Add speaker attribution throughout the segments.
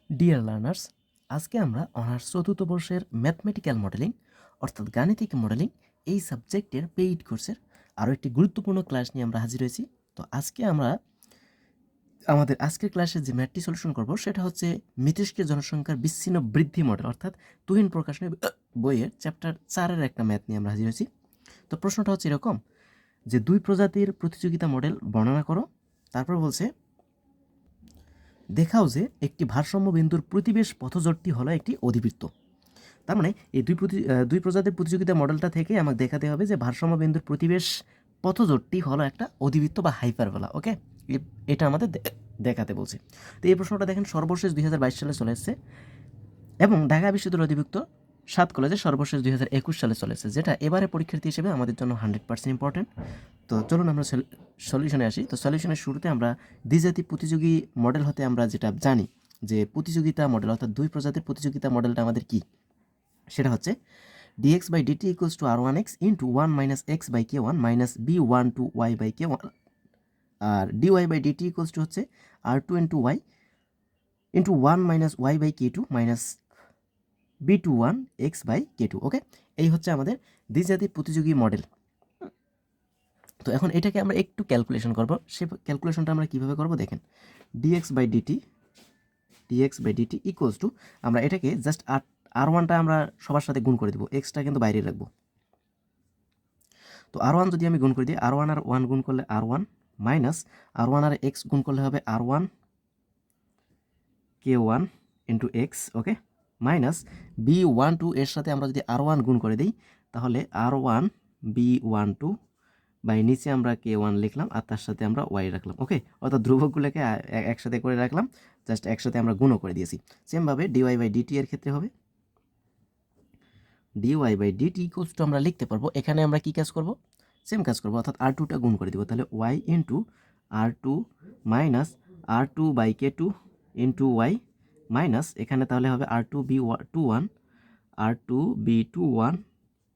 Speaker 1: Dear learners, আজকে আমরা honours চতুর্থ বর্ষের ম্যাথমেটিক্যাল মডেলিং অর্থাৎ গাণিতিক মডেলিং এই সাবজেক্টের পেইড কোর্সের আরও একটি গুরুত্বপূর্ণ ক্লাস নিয়ে আমরা হাজির হয়েছি। তো আজকে আমরা আমাদের আজকের ক্লাসে যে ম্যাথটি সলিউশন করব সেটা হচ্ছে মিথস্ক্রিয় জনসংখ্যার বিচ্ছিন্ন বৃদ্ধি মডেল অর্থাৎ তুহিন প্রকাশনী বইয়ের চ্যাপ্টার 4-এর একটা ম্যাথ নিয়ে আমরা হাজির হয়েছি। তো প্রশ্নটা হচ্ছে এরকম যে দুই প্রজাতির প্রতিযোগিতা মডেল বর্ণনা করো। তারপর বলছে দেখাও যে একটি ভারসাম্য বিন্দুর প্রতিবেশ পথজোটটি হলো একটি অধিবৃত্ত। তার মানে এই দুই প্রজাতির প্রতিযোগিতা মডেলটা থেকে আমাকে দেখাতে হবে যে ভারসাম্য বিন্দুর প্রতিবেশ পথজোটটি হলো একটা অধিবৃত্ত বা হাইপারবোলা। ওকে, এটা আমাদের দেখাতে বলছে। তো এই প্রশ্নটা দেখেন সর্বশেষ 2022 সালে চলে এসেছে এবং ঢাকা বিশ্ববিদ্যালয় অধিভুক্ত 7 কলেজে সর্বশেষ 2021 সালে চলে এসেছে, যেটা এবারে পরীক্ষার্থী হিসেবে আমাদের জন্য 100% ইম্পর্টেন্ট। তো চলুন আমরা সলিউশনে আসি। তো সলিউশনের শুরুতে আমরা দ্বিজাতি প্রতিযোগী মডেল হতে আমরা যেটা জানি যে প্রতিযোগিতা মডেল অর্থাৎ দুই প্রজাতির প্রতিযোগিতা মডেলটা আমাদের কি, সেটা হচ্ছে dx by dt equals to r1x into 1 minus x by k1 minus b12y by k1 R dy by dt equals to হচ্ছে r2 into y into 1 minus y by k2 minus b21 x by k2। ওকে, এই হচ্ছে আমাদের দ্বিজাতি প্রতিযোগী model. তো এখন এটাকে আমরা একটু ক্যালকুলেশন করব। সে ক্যালকুলেশনটা আমরা কিভাবে করব দেখেন, dx by dt equals to আমরা এটাকে জাস্ট r1টা আমরা সবার সাথে গুণ করে দেব, এক্সটা কিন্তু বাইরে রাখবো। তো r1 যদি আমি গুণ করে দিই, r1 আর 1 গুণ করলে r1 মাইনাস r1 আর x গুণ করলে হবে r1 k1 ইন্টু এক্স। ওকে, মাইনাস b12 এর সাথে আমরা যদি r1 গুণ করে দিই তাহলে r1 b12 বাই নিচে আমরা k1 লিখলাম আর তার সাথে আমরা y রাখলাম। ওকে, অর্থাৎ ধ্রুবকগুলোকে একসাথে করে রাখলাম, জাস্ট একসাথে আমরা গুণও করে দিয়েছি। সেমভাবে dy বাই dt এর ক্ষেত্রে হবে dy by dt equals to আমরা লিখতে পারবো, এখানে আমরা কি কাজ করব, সেম কাজ করব, অর্থাৎ r2টা গুণ করে দিব। তাহলে y into r2 minus r2 by k2 into y minus এখানে তাহলে হবে r2 b21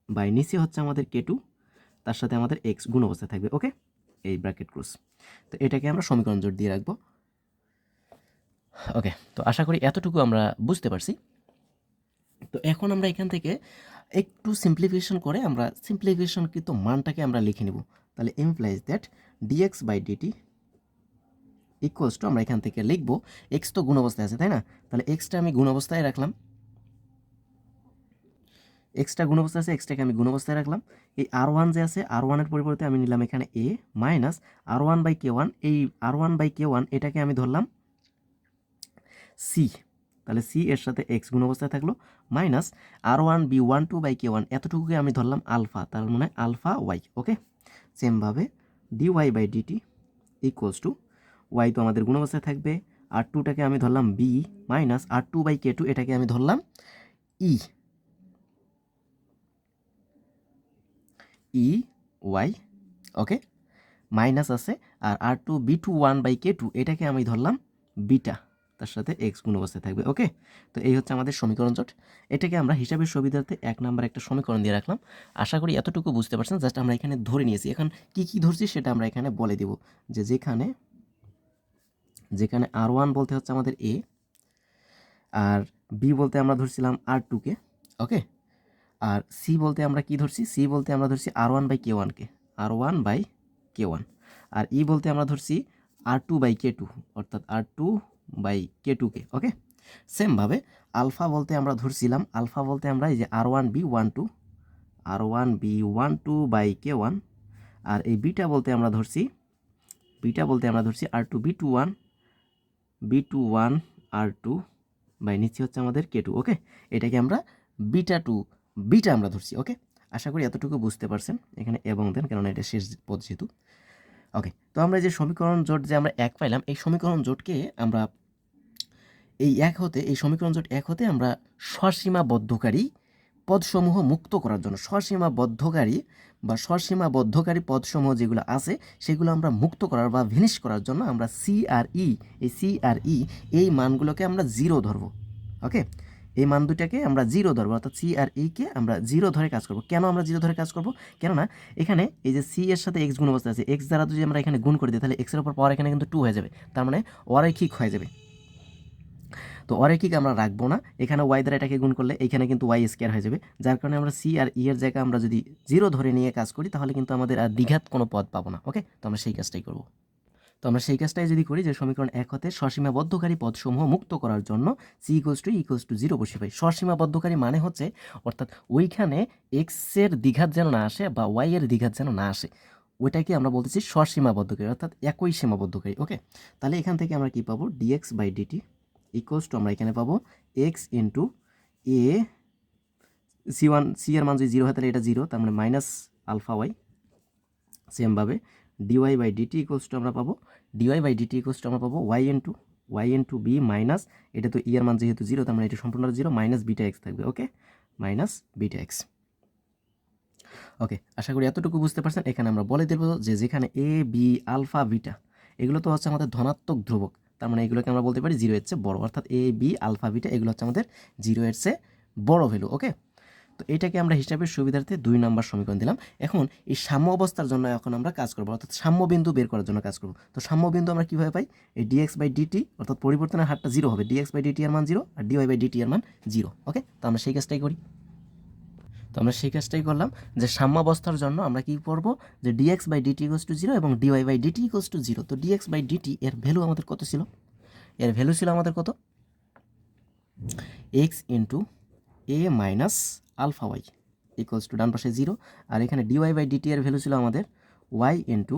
Speaker 1: বাই নিচে হচ্ছে আমাদের k2, তার সাথে আমাদের x গুণ অবস্থায় থাকবে। ওকে, এই ব্র্যাকেট ক্লোজ। তো এটাকে আমরা সমীকরণ জোট দিয়ে রাখবো। ওকে, তো আশা করি এতটুকু আমরা বুঝতে পারছি। তো এখন আমরা এখান থেকে একটু সিম্পলিফিকেশন করে আমরা সিম্পলিফিকেশনকৃত মানটাকে আমরা লিখে নিব। তাহলে implies that dx by dt equals to আমরা এখান থেকে লিখব, এক্স তো গুণ অবস্থায় আছে তাই না, তাহলে এক্সটা আমি গুণ অবস্থায় রাখলাম, এক্সটা গুণ অবস্থায় আছে, এক্সটাকে আমি গুণ অবস্থায় রাখলাম। এই r1 যে আছে, r1 এর পরিবর্তে আমি নিলাম এখানে a minus r1 by k1, এই r1 বাই k1 এটাকে আমি ধরলাম c, তাহলে c এর সাথে x গুণ অবস্থায় থাকলো minus r1 b12 by k1 এতটুকুকে আমি ধরলাম আলফা, তার মানে আলফা y। ওকে, সেমভাবে dy by dt equals to y তো আমাদের গুণ অবস্থায় থাকবে, r2টাকে আমি ধরলাম b minus r2 by k2 এটাকে আমি ধরলাম e y। ওকে, মাইনাস আছে আর r2 b21 বাই k2 এটাকে আমি ধরলাম বিটা, তার সাথে x গুণ অবস্থায় থাকবে। ওকে, তো এই হচ্ছে আমাদের সমীকরণ জোট। এটাকে আমরা হিসাবের সুবিধার্থে 1 নাম্বার একটা সমীকরণ দিয়ে রাখলাম। আশা করি এতটুকু বুঝতে পারছেন। জাস্ট আমরা এখানে ধরে নিয়েছি, এখন কি ধরছি সেটা আমরা এখানে বলে দিব, যে যেখানে r1 বলতে হচ্ছে আমাদের a আর b বলতে আমরা ধরছিলাম r2কে। ওকে, আর c বলতে আমরা কি ধরছি, c বলতে আমরা ধরছি r1 বাই k1কে, r1 বাই k1, আর e বলতে আমরা ধরছি r2 বাই k2 অর্থাৎ r2 বাই k2কে। ওকে, সেমভাবে আলফা বলতে আমরা ধরছিলাম, আলফা বলতে আমরা এই যে r1 b12 বাই k1, আর এই বিটা বলতে আমরা ধরছি r2 b21 r2 বাই নিচে হচ্ছে আমাদের k2। ওকে, এটাকে আমরা বিটা আমরা ধরছি। ওকে, আশা করি এতটুকু বুঝতে পারছেন। এখানে এবং দেন, কারণ এটা শেষ পদ যেহেতু। ওকে, তো আমরা যে সমীকরণ জোট যে আমরা 1 পাইলাম, এই সমীকরণ জোটকে আমরা এই সমীকরণ জোট 1 হতে আমরা সসীমাবদ্ধকারী পদসমূহ মুক্ত করার জন্য, সসীমাবদ্ধকারী পদসমূহ যেগুলো আছে সেগুলো আমরা মুক্ত করার বা ভিনিশ করার জন্য আমরা সি আর ই এই মানগুলোকে আমরা 0 ধরবো। ওকে, এই মান দুটাকে আমরা 0 ধরবো, অর্থাৎ সি আর ইকে আমরা 0 ধরে কাজ করব। কেন আমরা 0 ধরে কাজ করব? কেননা এখানে এই যে সি এর সাথে এক্স গুণ অবস্থা আছে, এক্স দ্বারা যদি আমরা এখানে গুণ করে দিই তাহলে এক্সের উপর পাওয়ার এখানে কিন্তু 2 হয়ে যাবে, তার মানে অরৈখিক হয়ে যাবে। তো অরৈখিক আমরা রাখবো না, এখানে ওয়াই দ্বারা এটাকে গুণ করলে এখানে কিন্তু ওয়াই স্কোয়ার হয়ে যাবে, যার কারণে আমরা সি আর ই এর জায়গায় আমরা যদি 0 ধরে নিয়ে কাজ করি তাহলে কিন্তু আমাদের আর দ্বিঘাত কোনো পদ পাবো না। ওকে, তো আমরা সেই কাজটাই করব। তো আমরা সেই কাজটাই যদি করি যে সমীকরণ 1 হতে সসীমাবদ্ধকারী পদসমূহ মুক্ত করার জন্য সি ইকুয়ালস টু 0 বসিয়ে পাই। সসীমাবদ্ধকারী মানে হচ্ছে অর্থাৎ ওইখানে এক্স এর দ্বিঘাত যেন না আসে বা ওয়াই এর দ্বিঘাত যেন না আসে, ওইটাকে আমরা বলতেছি সসীমাবদ্ধকারী অর্থাৎ একই সীমাবদ্ধকারী। ওকে, তাহলে এখান থেকে আমরা কি পাবো, dx by DT equals to আমরা এখানে পাবো এক্স ইন্টু এ সি এর মান যদি 0 হয় তাহলে এটা 0, তার মানে মাইনাস আলফা ওয়াই। সেমভাবে dy by DT equals to আমরা পাবো ওয়াই ইন্টু বি মাইনাস, এটা তো ই এর মান যেহেতু 0 তার মানে এটা সম্পূর্ণ 0, মাইনাস বিটা এক্স থাকবে। ওকে, মাইনাস বিটা এক্স। ওকে, আশা করি এতটুকু বুঝতে পারছেন। এখানে আমরা বলে দেবো যে যেখানে এ বি আলফা বিটা এগুলো তো হচ্ছে আমাদের ধনাত্মক ধ্রুবক, তার মানে এগুলোকে আমরা বলতে পারি 0 এর চেয়ে বড়, অর্থাৎ এ বি আলফা বিটা এগুলো হচ্ছে আমাদের 0 এর চেয়ে বড় ভ্যালু। ওকে, তো এটাকে আমরা হিসাবের সুবিধার্থে 2 নম্বর সমীকরণ দিলাম। এখন এই সাম্য অবস্থার জন্য এখন আমরা কাজ করবো, অর্থাৎ সাম্য বিন্দু বের করার জন্য কাজ করবো। তো সাম্য বিন্দু আমরা কীভাবে পাই, এই ডিএক্স বাই ডিটি অর্থাৎ পরিবর্তনের হারটা 0 হবে, ডিএক্স বাই ডিটি এর মান 0 আর ডিওয়াই বাই ডিটি এর মান 0। ওকে, তো আমরা সেই কাজটাই করি। তো আমরা সেই কাজটাই করলাম যে সাম্যাবস্থার জন্য আমরা কি করব, যে dx by DT equals to 0 এবং dy by DT equals to 0। তো ডিএক্স বাই ডিটি এর ভ্যালু আমাদের কত ছিল, এর ভ্যালু ছিল আমাদের কত, X into A minus alpha Y equals to ডান পাশে 0, আর এখানে ডিওয়াই বাই ডিটি এর ভ্যালু ছিল আমাদের Y into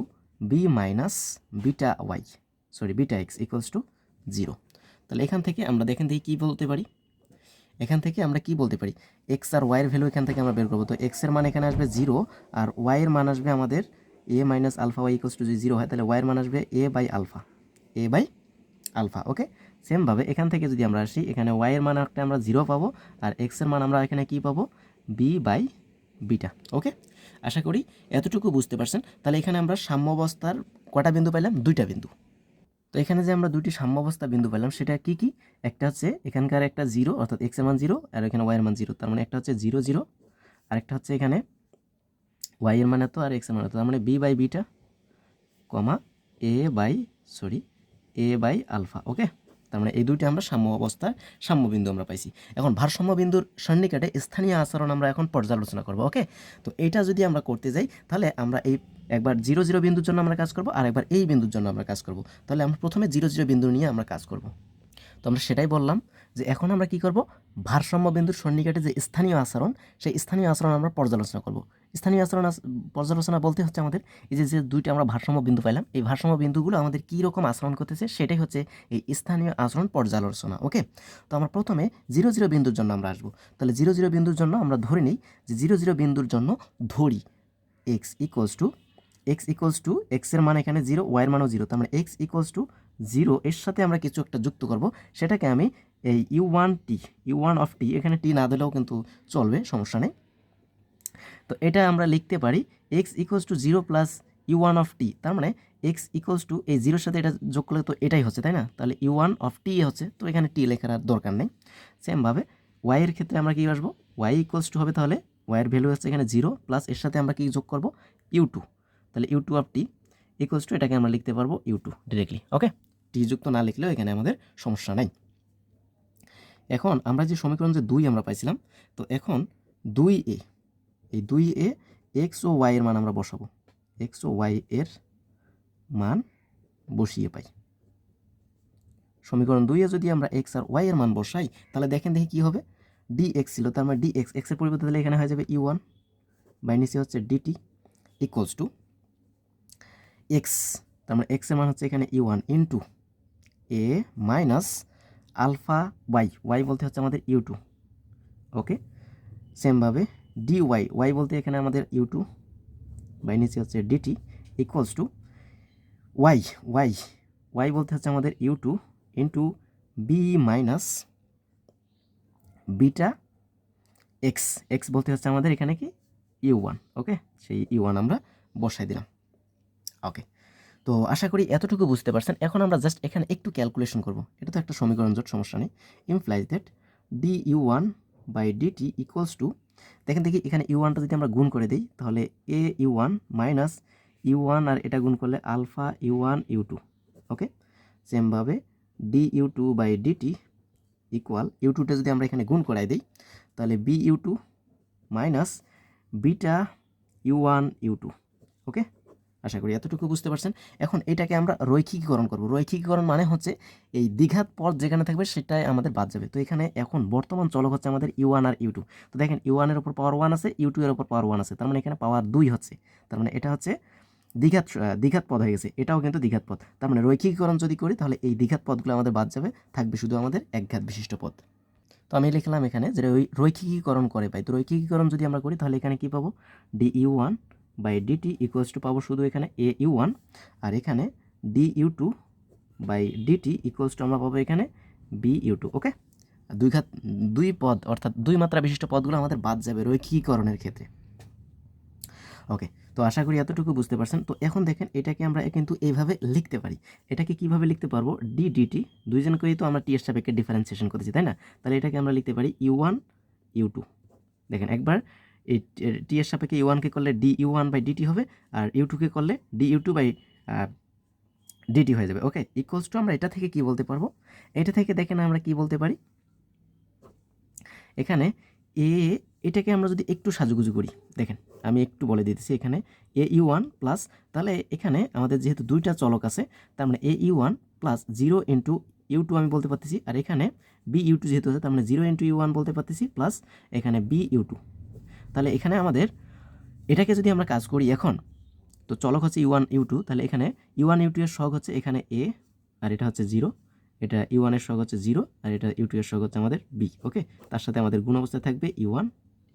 Speaker 1: B minus beta X equals to 0। তাহলে এখান থেকে আমরা দেখেন দেখি কী বলতে পারি, এখান থেকে আমরা কি বলতে পারি, এক্স আর ওয়াইয়ের ভ্যালু এখান থেকে আমরা বের করবো। তো এক্সের মান এখানে আসবে 0 আর ওয়াইয়ের মান আসবে আমাদের A minus alpha Y equals to যদি 0 হয় তাহলে ওয়াইয়ের মান আসবে এ বাই আলফা। ওকে, সেমভাবে এখান থেকে যদি আমরা আসি, এখানে ওয়াইয়ের মান একটা আমরা 0 পাবো আর এক্সের মান আমরা এখানে কি পাবো, বি বাই বিটা। ওকে, আশা করি এতটুকু বুঝতে পারছেন। তাহলে এখানে আমরা সাম্যাবস্থার কটা বিন্দু পাইলাম, 2টা বিন্দু। তো এখানে যে আমরা 2টি সাম্যাবস্থা বিন্দু পেলাম সেটা কি কি, একটা হচ্ছে এখানকার একটা 0 অর্থাৎ এক্স এর মান 0 আর এখানে ওয়াই এর মান 0, তার মানে একটা হচ্ছে 0 0 আর একটা হচ্ছে এখানে ওয়াই এর মান এত আর এক্স এর মান এত, তার মানে B by beta comma A by alpha. Okay, তার মানে এই দুইটি আমরা সাম্য অবস্থার সাম্য বিন্দু আমরা পাইছি। এখন ভারসাম্য বিন্দুর সন্নিকটে স্থানীয় আচরণ আমরা এখন পর্যালোচনা করব। ওকে, তো এটা যদি আমরা করতে যাই তাহলে আমরা এই একবার 0 0 বিন্দুর জন্য আমরা কাজ করব আর একবার এই বিন্দুর জন্য আমরা কাজ করব। তাহলে আমরা প্রথমে 0 0 বিন্দু নিয়ে আমরা কাজ করব। তো আমরা সেটাই বললাম যে এখন আমরা কি করব, ভারসাম্য বিন্দুর সন্নিকটে যে স্থানীয় আচরণ সেই স্থানীয় আচরণ আমরা পর্যালোচনা করব। স্থানীয় আচরণ পর্যালোচনা বলতে হচ্ছে আমাদের এই যে দুইটা আমরা ভারসাম্য বিন্দু পাইলাম, এই ভারসাম্য বিন্দুগুলো আমাদের কী রকম আচরণ করতেছে সেটাই হচ্ছে এই স্থানীয় আচরণ পর্যালোচনা। ওকে, তো আমরা প্রথমে 0 0 বিন্দুর জন্য আমরা আসবো। তাহলে 0 0 বিন্দুর জন্য আমরা ধরে নিই যে 0 0 বিন্দুর জন্য ধরি এক্স ইকুয়ালস টু এক্সের মান এখানে 0 ওয়াইয়ের মানও 0, তার মানে এক্স ইকুয়ালস টু 0 এর সাথে আমরা কিছু একটা যুক্ত করব, সেটাকে আমি এই ইউ1 অফ টি, এখানে টি না দিলেও কিন্তু চলবে, সমস্যা নেই। তো এটা আমরা লিখতে পারি X equals to 0 plus U one of T, তার মানে এক্স ইকুয়ালস টু এই 0-র সাথে এটা যোগ করলে তো এটাই হচ্ছে, তাই না, তাহলে ইউ1 অফ টি হচ্ছে, তো এখানে টি লেখার আর দরকার নেই। সেমভাবে ওয়াইয়ের ক্ষেত্রে আমরা কি আসবো, ওয়াই ইকুয়ালস টু হবে তাহলে ওয়াইয়ের ভ্যালু হচ্ছে এখানে 0 প্লাস এর সাথে আমরা কি যোগ করব, ইউ2, তাহলে ইউ2 অফ টি ইকুয়ালস টু এটাকে আমরা লিখতে পারবো ইউ2 ডিরেক্টলি। ওকে, টি যুক্ত না লিখলেও এখানে আমাদের সমস্যা নাই। এখন আমরা যে সমীকরণ যে 2 আমরা পাইছিলাম, তো এখন 2a, এই 2a এক্স ও ওয়াই এর মান আমরা বসাবো, এক্স ও ওয়াই এর মান বসিয়ে পাই। সমীকরণ 2-এ যদি আমরা এক্স আর ওয়াই এর মান বসাই তাহলে দেখেন দেখি কী হবে, ডিএক্স ছিল, তার মানে ডিএক্স এক্সের পরিবর্তে তাহলে এখানে হয়ে যাবে ইউ1 বাই নিচে হচ্ছে ডিটি ইকুয়ালস টু এক্স, তার মানে এক্সের মান হচ্ছে এখানে ইউ1 into A minus alpha Y বলতে হচ্ছে আমাদের ইউ2। ওকে, সেমভাবে ওয়াই বলতে এখানে আমাদের ইউ2 বাই নিচে হচ্ছে ডিটি ইকুয়ালস টু ওয়াই বলতে হচ্ছে আমাদের U two into B minus beta X বলতে হচ্ছে আমাদের এখানে কি ইউ1। ওকে, সেই ইউ1 আমরা বসাই দিলাম। ওকে, তো আশা করি এতটুকু বুঝতে পারছেন। এখন আমরা জাস্ট এখানে একটু ক্যালকুলেশন করব, এটা তো একটা সমীকরণ জোট, সমস্যা নেই। Implies that D U one by DT equals to, দেখেন দেখি এখানে ইউ1টা যদি আমরা গুণ করে দিই তাহলে এ ইউ1 মাইনাস ইউ1 আর এটা গুণ করলে আলফা ইউ1 ইউ2। ওকে, সেমভাবে D U two by dt equal U টুটা যদি আমরা এখানে গুণ করাই দিই তাহলে B U two minus beta U one U two. Okay, আশা করি এতটুকু বুঝতে পারছেন। এখন এটাকে আমরা রৈখিকীকরণ করব। রৈখিকীকরণ মানে হচ্ছে এই দ্বিঘাত পদ যেখানে থাকবে সেটাই আমাদের বাদ যাবে। তো এখানে এখন বর্তমান চলক হচ্ছে আমাদের ইউ ওয়ান আর ইউ টু। তো দেখেন ইউ ওয়ানের উপর পাওয়ার 1 আছে, ইউ টু এর উপর পাওয়ার 1 আছে, তার মানে এখানে পাওয়ার 2 হচ্ছে। তার মানে এটা হচ্ছে দ্বিঘাত পদ হয়ে গেছে, এটাও কিন্তু দ্বিঘাত পদ। তার মানে রৈখিকীকরণ যদি করি তাহলে এই দ্বিঘাত পদগুলো আমাদের বাদ যাবে, থাকবে শুধু আমাদের একঘাত বিশিষ্ট পদ। তো আমি লিখলাম এখানে যে রৈখিকীকরণ করে পাই। তো রৈখিকীকরণ যদি আমরা করি তাহলে এখানে কি পাবো, D U one by DT equals to পাবো শুধু এখানে এ ইউ ওয়ান, আর এখানে D U two by DT equals to আমরা পাবো এখানে বি ইউ টু। ওকে, দুই পদ অর্থাৎ দুই মাত্রা বিশিষ্ট পদগুলো আমাদের বাদ যাবে রৈখিকীকরণের ক্ষেত্রে। ওকে, তো আশা করি এতটুকু বুঝতে পারছেন। তো এখন দেখেন এটাকে আমরা কিন্তু এইভাবে লিখতে পারি। এটাকে কিভাবে লিখতে পারবো, ডি ডিটি দুইজনকেই তো আমরা টি এর সাপেক্ষে ডিফারেন্সিয়েশন করেছি, তাই না? তাহলে এটাকে আমরা লিখতে পারি ইউ ওয়ান ইউ টু। দেখেন একবার এই টি এর সাপেক্ষে ইউ ওয়ানকে করলে D U one by D T হবে, আর ইউ টুকে করলে D U two by D T হয়ে যাবে। ওকে, ইকুয়ালস টু আমরা এটা থেকে কি বলতে পারবো, এটা থেকে দেখেন আমরা কি বলতে পারি, এখানে এটাকে আমরা যদি একটু সাজুগুজু করি, দেখেন আমি একটু বলে দিতেছি, এখানে এ ইউ ওয়ান প্লাস, তাহলে এখানে আমাদের যেহেতু দুইটা চলক আছে তার মানে A U one plus 0 into U two আমি বলতে পারতেছি, আর এখানে বি ইউ টু যেহেতু আছে তার মানে 0 ইন্টু ইউ ওয়ান বলতে পারতেছি প্লাস এখানে বি ইউ টু। তাহলে এখানে আমাদের এটাকে যদি আমরা কাজ করি এখন, তো চলক হচ্ছে ইউ ওয়ান ইউ টু, তাহলে এখানে ইউ ওয়ান ইউ টু এর সহগ হচ্ছে এখানে এ, আর এটা হচ্ছে 0, এটা ইউ ওয়ানের সহগ হচ্ছে 0, আর এটা ইউ টু এর সহগ হচ্ছে আমাদের বি। ওকে, তার সাথে আমাদের গুণ অবস্থায় থাকবে U one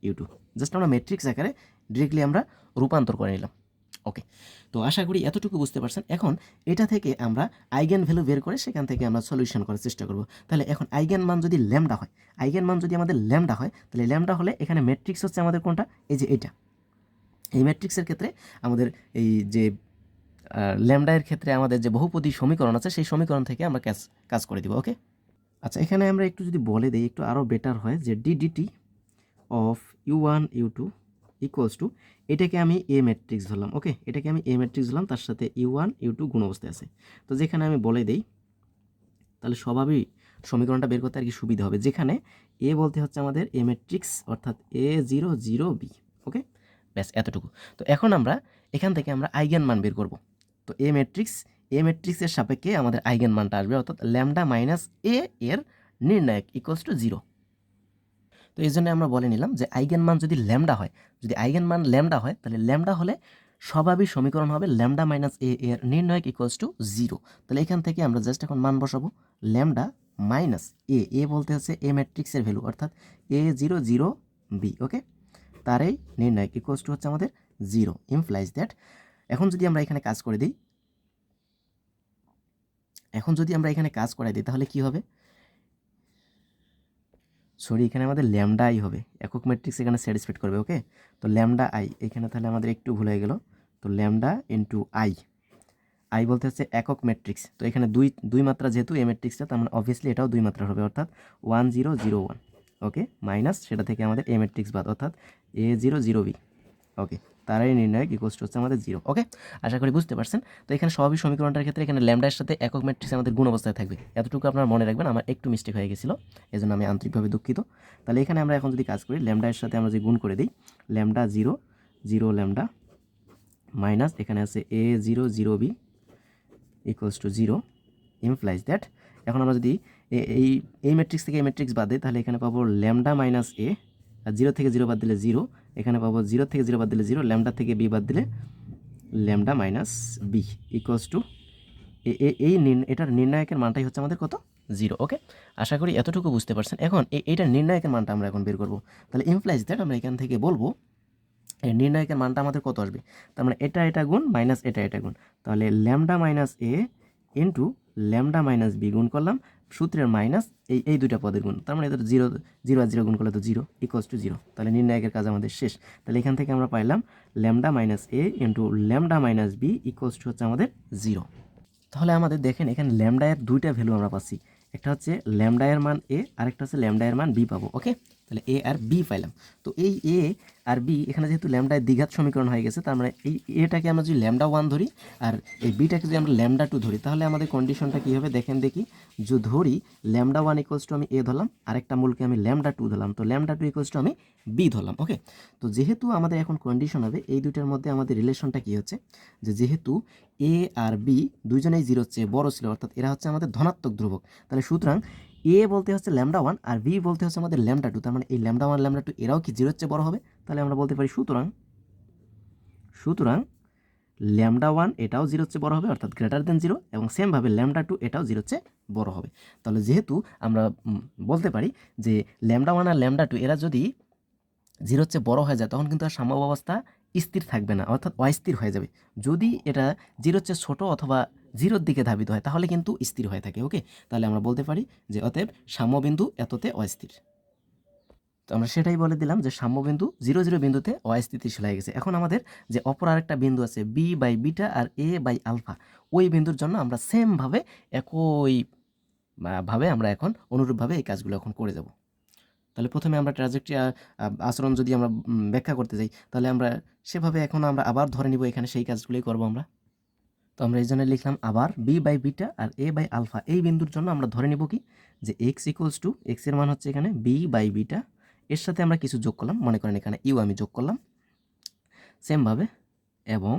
Speaker 1: U two. Just আমরা ম্যাট্রিক্স আকারে ডিরেক্টলি আমরা রূপান্তর করে নিলাম। ওকে, তো আশা করি এতটুকু বুঝতে পারছেন। এখন এটা থেকে আমরা আইগেন ভ্যালু বের করে সেখান থেকে আমরা সলিউশন করার চেষ্টা করব। তাহলে এখন আইগেন মান যদি ল্যামডা হয়, আইগেন মান যদি আমাদের ল্যামডা হয়, তাহলে ল্যামডা হলে এখানে ম্যাট্রিক্স হচ্ছে আমাদের কোনটা, এই যে এটা, এই ম্যাট্রিক্সের ক্ষেত্রে আমাদের এই যে ল্যামডা এর ক্ষেত্রে আমাদের যে বহুপদী সমীকরণ আছে সেই সমীকরণ থেকে আমরা কাজ করে দিব। ওকে, আচ্ছা এখানে আমরা একটু যদি বলে দিই একটু আরও বেটার হয়, যে D D T of U one U two equals to, এটাকে আমি এ ম্যাট্রিক্স ধরলাম। ওকে, এটাকে আমি এ ম্যাট্রিক্স ধরলাম, তার সাথে ইউ ওয়ান ইউ টু গুণ অবস্থায় আছে। তো যেখানে আমি বলে দিই তাহলে স্বভাবই সমীকরণটা বের করতে আর কি সুবিধা হবে, যেখানে এ বলতে হচ্ছে আমাদের এ ম্যাট্রিক্স অর্থাৎ এ 0 0 বি। ওকে, ব্যাস এতটুকু। তো এখন আমরা এখান থেকে আমরা আইগেন মান বের করব। তো এ ম্যাট্রিক্সের সাপেক্ষে আমাদের আইগেন মানটা আসবে, অর্থাৎ ল্যামডা মাইনাস এ এর নির্ণায়ক ইকুয়ালস টু 0। তো এই জন্য আমরা বলে নিলাম যে আইগেন মান যদি ল্যামডা হয়, যদি আইগেন মান ল্যামডা হয় তাহলে ল্যামডা হলে স্বাভাবিক সমীকরণ হবে ল্যামডা মাইনাস এ এর নির্ণায়ক ইকুয়ালস টু 0। তাহলে এখান থেকে আমরা জাস্ট এখন মান বসাবো, ল্যামডা মাইনাস এ বলতে হচ্ছে এ ম্যাট্রিক্সের ভ্যালু অর্থাৎ এ 0 0 বি। ওকে, তার এই নির্ণায়ক ইকুয়ালস টু হচ্ছে আমাদের 0, ইমপ্লাইজ দ্যাট। এখন যদি আমরা এখানে কাজ করে দিই, তাহলে কি হবে, সরি এখানে আমাদের ল্যামডা আই হবে, একক ম্যাট্রিক্স এখানে স্যাটিসফাইড করবে। ওকে, তো ল্যামডা আই এখানে তাহলে আমাদের একটু ভুল হয়ে গেল, তো ল্যামডা ইন্টু আই বলতে হচ্ছে একক ম্যাট্রিক্স। তো এখানে দুই মাত্রা যেহেতু এই ম্যাট্রিক্সটা, তার মানে অবভিয়াসলি এটাও দুই মাত্রা হবে অর্থাৎ 1 0 0 1। ওকে, মাইনাস সেটা থেকে আমাদের এ ম্যাট্রিক্স বাদ অর্থাৎ এ 0 0 বি। ওকে, তারাই নির্ণায়ক ইকুয়ালস টু হচ্ছে আমাদের 0। ওকে, আশা করি বুঝতে পারছেন। তো এখানে স্বাভাবিক সমীকরণটার ক্ষেত্রে এখানে ল্যামডার সাথে একক ম্যাট্রিক্স আমাদের গুণ অবস্থায় থাকবে, এতটুকু আপনারা মনে রাখবেন। আমার একটু মিস্টেক হয়ে গেছিলো, এজন্য আমি আন্তরিকভাবে দুঃখিত। তাহলে এখানে আমরা এখন যদি কাজ করি, ল্যামডার সাথে আমরা যদি গুণ করে দিই, ল্যামডা 0 0 ল্যামডা মাইনাস এখানে আছে A 0 0 B equals to 0, implies that. এখন আমরা যদি এই ম্যাট্রিক্স থেকে এই ম্যাট্রিক্স বাদ দিই তাহলে এখানে পাবো ল্যামডা মাইনাস এ, আর 0 থেকে 0 বাদ দিলে 0, এখানে পাবো 0 থেকে 0 বাদ দিলে 0, ল্যামডা থেকে বি বাদ দিলে lambda minus B equals to এটার নির্ণায়কের মানটাই হচ্ছে আমাদের কত, 0। ওকে, আশা করি এতটুকু বুঝতে পারছেন। এখন এইটার নির্ণায়কের মানটা আমরা এখন বের করব। তাহলে ইমপ্লাইজ দ্যাট আমরা এখান থেকে বলবো এই নির্ণায়কের মানটা আমাদের কত আসবে, তার মানে এটা গুণ মাইনাস এটা গুণ, তাহলে lambda minus A into lambda minus B গুণ করলাম, সূত্রের মাইনাস এই দুইটা পদের গুণ, তার মানে এদের 0 0 আর 0 গুণ করলে তো 0 ইকুয়ালস টু 0। তাহলে নির্ণায়কের কাজ আমাদের শেষ। তাহলে এখান থেকে আমরা পাইলাম lambda minus A into lambda minus B equals to হচ্ছে আমাদের 0। তাহলে আমাদের দেখেন এখানে ল্যামডা এর দুইটা ভ্যালু আমরা পাচ্ছি, একটা হচ্ছে ল্যামডা এর মান এ, আরেকটা হচ্ছে ল্যামডা এর মান বি পাবো। ওকে, তাহলে এ আর বি পাইলাম। তো এই এ আর বি এখানে যেহেতু ল্যামডায় দ্বিঘাত সমীকরণ হয়ে গেছে, তার মানে এই এটাকে আমরা যদি ল্যামডা 1 ধরি আর এই বিটাকে যদি আমরা ল্যামডা 2 ধরি, তাহলে আমাদের কন্ডিশনটা কী হবে দেখেন দেখি। যে ধরি ল্যামডা 1 ইকুয়ালস টু আমি এ ধরলাম, আরেকটা মূলকে আমি ল্যামডা 2 ধরলাম, তো ল্যামডা 2 ইকুয়ালস টু আমি বি ধরলাম। ওকে, তো যেহেতু আমাদের এখন কন্ডিশন হবে এই দুইটার মধ্যে আমাদের রিলেশনটা কী হচ্ছে, যে যেহেতু এ আর বি দুইজনেই জিরোর চেয়ে বড় ছিল, অর্থাৎ এরা হচ্ছে আমাদের ধনাত্মক ধ্রুবক, তাহলে সুতরাং এ বলতে হচ্ছে ল্যামডা 1 আর বি বলতে হচ্ছে আমাদের ল্যামডা 2, তার মানে এই ল্যামডা 1 ল্যামডা 2 এরাও কি জিরোর চেয়ে বড় হবে। তাহলে আমরা বলতে পারি সুতরাং ল্যামডা 1 এটাও জিরোর চেয়ে বড় হবে, অর্থাৎ গ্রেটার দেন 0, এবং সেমভাবে ল্যামডা 2 এটাও জিরোর চেয়ে বড় হবে। তাহলে যেহেতু আমরা বলতে পারি যে ল্যামডা 1 আর ল্যামডা 2 এরা যদি জিরোর চেয়ে বড় হয়ে যায়, তখন কিন্তু আর সাম্য অবস্থা স্থির থাকবে না, অর্থাৎ অস্থির হয়ে যাবে। যদি এটা জিরোর চেয়ে ছোটো অথবা জিরোর দিকে ধাবিত হয়, তাহলে কিন্তু স্থির হয়ে থাকে। ওকে, তাহলে আমরা বলতে পারি যে অতএব সাম্যবিন্দু এততে অস্থির। তো আমরা সেটাই বলে দিলাম যে সাম্যবিন্দু 0 0 বিন্দুতে অস্থিতিশীল হয়ে গেছে। এখন আমাদের যে অপর আরেকটা বিন্দু আছে বি বাই বিটা আর এ বাই আলফা, ওই বিন্দুর জন্য আমরা সেমভাবে একই ভাবে আমরা এখন অনুরূপভাবে এই কাজগুলো এখন করে যাব। তাহলে প্রথমে আমরা ট্র্যাজেক্টরি আচরণ যদি আমরা ব্যাখ্যা করতে যাই, তাহলে আমরা সেভাবে এখন আমরা আবার ধরে নিব, এখানে সেই কাজগুলোই করব আমরা। তো আমরা এই জন্য লিখলাম আবার বি বাই বিটা আর এ বাই আলফা, এই বিন্দুর জন্য আমরা ধরে নিব কি, যে এক্স ইকুয়ালস টু, এক্সের মান হচ্ছে এখানে বি বাই বিটা, এর সাথে আমরা কিছু যোগ করলাম, মনে করেন এখানে ইউ আমি যোগ করলাম সেমভাবে, এবং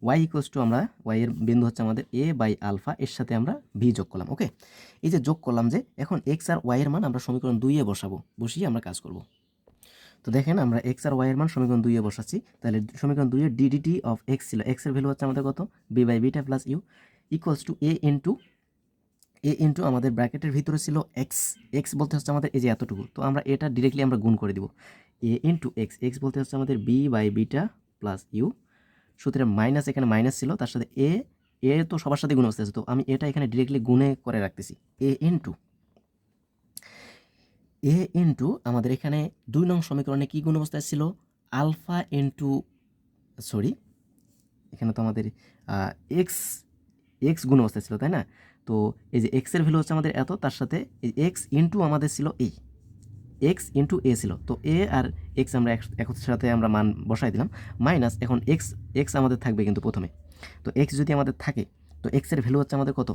Speaker 1: ওয়াই ইকুয়ালস টু, আমরা ওয়াইয়ের বিন্দু হচ্ছে আমাদের এ বাই আলফা, এর সাথে আমরা ভি যোগ করলাম। ওকে, এই যে যোগ করলাম, যে এখন এক্স আর ওয়াইয়ের মান আমরা সমীকরণ 2-এ বসাবো, বসিয়ে আমরা কাজ করব। তো দেখেন আমরা এক্স আর ওয়াইয়ের মান সমীকরণ 2-এ বসাচ্ছি, তাহলে সমীকরণ 2-এ ডিডিটি অফ এক্স ছিল, এক্সের ভ্যালু হচ্ছে আমাদের কত, B by beta plus U equals to A into আমাদের ব্র্যাকেটের ভিতরে ছিল এক্স, এক্স বলতে হচ্ছে আমাদের এই যে এতটুকু, তো আমরা এটা ডিরেক্টলি আমরা গুণ করে দিব, এ ইন্টু এক্স, এক্স বলতে হচ্ছে আমাদের B by beta plus U, সুতরাং মাইনাস, এখানে মাইনাস ছিল, তার সাথে এ তো সবার সাথে গুণ অবস্থায় আছে, তো আমি এটা এখানে ডিরেক্টলি গুণে করে রাখতেছি, এ ইন্টু আমাদের এখানে 2 নং সমীকরণে কি গুণ অবস্থায় ছিল, আলফা ইন্টু, সরি এখানে তো আমাদের এক্স গুণ অবস্থায় ছিল, তাই না। তো এই যে এক্সের ভ্যালু হচ্ছে আমাদের এত, তার সাথে এই এক্স ইন্টু আমাদের ছিল এই এক্স ইন্টু এ ছিল, তো এ আর এক্স আমরা একসাথে আমরা মান বসাই দিলাম, মাইনাস এখন এক্স আমাদের থাকবে কিন্তু প্রথমে, তো এক্স যদি আমাদের থাকে, তো এক্সের ভ্যালু হচ্ছে আমাদের কত,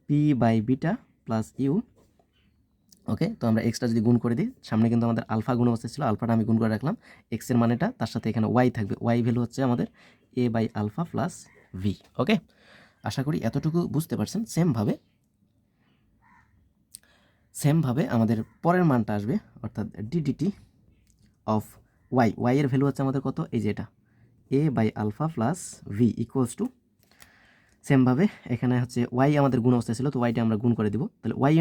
Speaker 1: P by beta plus U. Okay, তো আমরা এক্সটা যদি গুণ করে দিই, সামনে কিন্তু আমাদের আলফা গুণ অবস্থা ছিল, আলফাটা আমি গুণ করে রাখলাম, এক্সের মানেটা, তার সাথে এখানে ওয়াই থাকবে, ওয়াই ভ্যালু হচ্ছে আমাদের A by alpha plus V. Okay, আশা করি এতটুকু বুঝতে পারছেন। সেমভাবে আমাদের পরের মানটা আসবে, অর্থাৎ ডিডিটি অফ ওয়াই এর ভ্যালু হচ্ছে আমাদের কত, এই যে এটা A by alpha plus V equals to, সেমভাবে এখানে হচ্ছে ওয়াই আমাদের গুণ অবস্থায় ছিল, তো ওয়াইটা আমরা গুণ করে দিব, তাহলে ওয়াই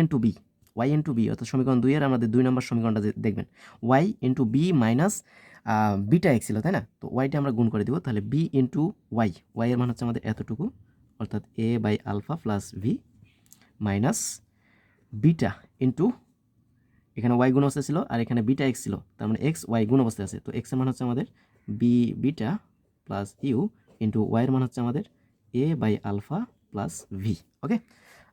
Speaker 1: ইন্টু বি অর্থাৎ সমীকরণ 2-এর আমাদের 2 নম্বর সমীকরণটা দেখবেন, Y into B minus beta X ছিল, তাই না, তো ওয়াইটা আমরা গুণ করে দিব, তাহলে বি ইন্টু ওয়াইয়ের মান হচ্ছে আমাদের এতটুকু, অর্থাৎ A by alpha plus V minus beta into, এখানে ওয়াই গুণ অবস্থায় ছিল আর এখানে বিটা এক্স ছিল, তার মানে এক্স ওয়াই গুণ অবস্থায় আছে, তো এক্সের মান হচ্ছে আমাদের B beta plus U into ওয়াইয়ের মান হচ্ছে আমাদের A by alpha plus V. Okay,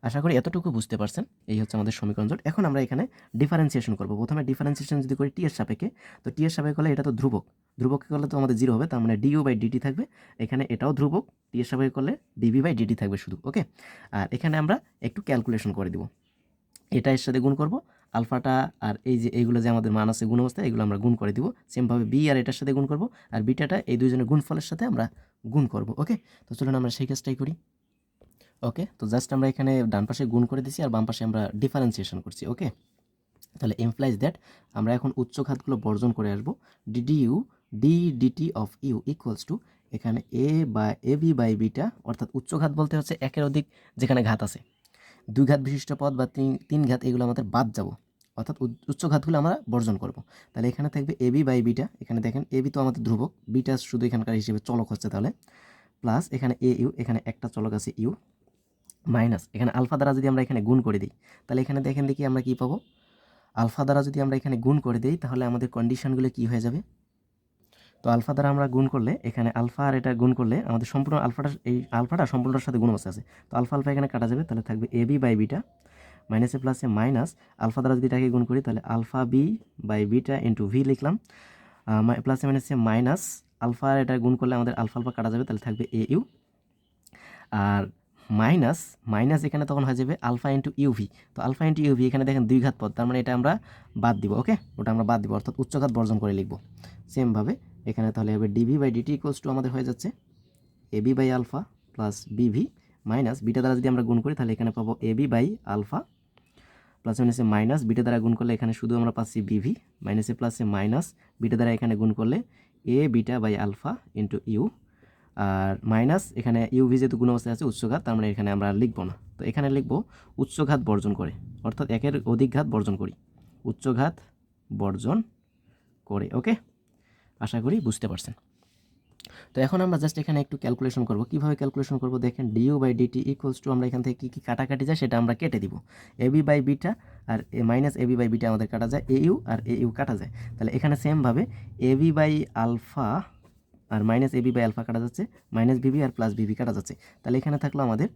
Speaker 1: আশা করি এতটুকু বুঝতে পারছেন। এই হচ্ছে আমাদের সমীকরণ জোট। এখন আমরা এখানে ডিফারেন্সিয়েশন করব। প্রথমে ডিফারেন্সিয়েশন যদি করি টি এর সাপেক্ষে, তো টি এর সাপেক্ষে হলে এটা তো ধ্রুবককে করলে তো আমাদের 0 হবে, তার মানে ডিউ বাই ডিটি থাকবে, এখানে এটাও ধ্রুবক, টি এর সাপেক্ষে করলে ডিবি বাই ডিটি থাকবে শুধু। ওকে, আর এখানে আমরা একটু ক্যালকুলেশন করে দিব, এটা এর সাথে গুণ করব, আলফাটা আর এই যে এইগুলো যে আমাদের মান আছে গুণ অবস্থায়, এগুলো আমরা গুণ করে দিব, সেমভাবে বি আর এটার সাথে গুণ করব, আর বিটাটা এই দুইজনের গুণফলের সাথে আমরা গুণ করব। ওকে, তো চলুন আমরা সেই কাজটাই করি। ওকে, তো জাস্ট আমরা এখানে ডান পাশে গুণ করে দিছি আর বাম পাশে আমরা ডিফারেন্সিয়েশন করছি। ওকে, তাহলে এমপ্লাইজ দ্যাট আমরা এখন উচ্চ ঘাতগুলো বর্জন করে আসব, D T of U equals to, এখানে এ বা এ বি বাই বিটা, অর্থাৎ উচ্চ ঘাত বলতে হচ্ছে একের অধিক যেখানে ঘাত আছে, 2 ঘাত বিশিষ্ট পদ বা 3 ঘাত, এগুলো আমাদের বাদ যাব, অর্থাৎ উচ্চ ঘাতগুলো আমরা বর্জন করব। তাহলে এখানে থাকবে এবি বাই বিটা, এখানে দেখেন এবি তো আমাদের ধ্রুবক, বিটা শুধু এখানকার হিসেবে চলক হচ্ছে, তাহলে প্লাস এখানে এ ইউ, এখানে একটা চলক আছে ইউ, মাইনাস এখানে আলফা দ্বারা যদি আমরা এখানে গুণ করে দিই, তাহলে এখানে দেখেন দেখি আমরা কি পাবো, আলফা দ্বারা যদি আমরা এখানে গুণ করে দিই, তাহলে আমাদের কন্ডিশনগুলো কি হয়ে যাবে, তো আলফা দ্বারা আমরা গুণ করলে, এখানে আলফা আর এটা গুণ করলে আমাদের সম্পূর্ণ আলফাটা সম্পূর্ণটার সাথে গুণ অবস্থা আছে, তো আলফা এখানে কাটা যাবে, তাহলে থাকবে এবি বাই বিটা মাইনাসে প্লাসে মাইনাস, আলফা দ্বারা যদি এটাকে গুণ করি তাহলে alpha B by beta into V লিখলাম, প্লাসে মাইনাসে মাইনাস, আলফা এটা গুণ করলে আমাদের আলফা আলফা কাটা যাবে, তাহলে থাকবে এ ইউ, আর মাইনাস মাইনাস এখানে তখন হয়ে যাবে আলফা ইন্টু ইউভি। তো আলফা ইন্টু ইউভি এখানে দেখেন দুই ঘাত পদ, তার মানে এটা আমরা বাদ দিব। ওকে, ওটা আমরা বাদ দিব, অর্থাৎ উচ্চঘাত বর্জন করে লিখব। সেমভাবে এখানে তাহলে হবে D V by DT equals to আমাদের হয়ে যাচ্ছে A B by alpha plus B V minus beta দ্বারা যদি আমরা গুণ করি তাহলে এখানে পাবো এবি বাই আলফা প্লাস মাইনাসে মাইনাস, বিটা দ্বারা গুণ করলে এখানে শুধু আমরা পাচ্ছি বিভি, মাইনাসে প্লাসে মাইনাস, বিটা দ্বারা এখানে গুণ করলে A beta by alpha into U, আর মাইনাস এখানে ইউভি যেহেতু গুণ অবস্থায় আছে উচ্চঘাত, তার মানে এখানে আমরা লিখব না, তো এখানে লিখব উচ্চঘাত বর্জন করে, অর্থাৎ একের অধিক ঘাত বর্জন করি, উচ্চঘাত বর্জন করে। ওকে, আশা করি বুঝতে পারছেন। তো এখন আমরা জাস্ট এখানে একটু ক্যালকুলেশন করব। কিভাবে ক্যালকুলেশন করব দেখেন, D U by DT equals to আমরা এখান থেকে কী কী কাটাকাটি যায় সেটা আমরা কেটে দিব। এবি বাই বিটা আর মাইনাস এবি বাই বিটা আমাদের কাটা যায়, এ ইউ আর এ ইউ কাটা যায়, তাহলে এখানে সেমভাবে এবি বাই আলফা আর মাইনাস এবি বাই আলফা কাটা যাচ্ছে, মাইনাস বিবি আর প্লাস বিবি কাটা যাচ্ছে, তাহলে এখানে থাকলো আমাদের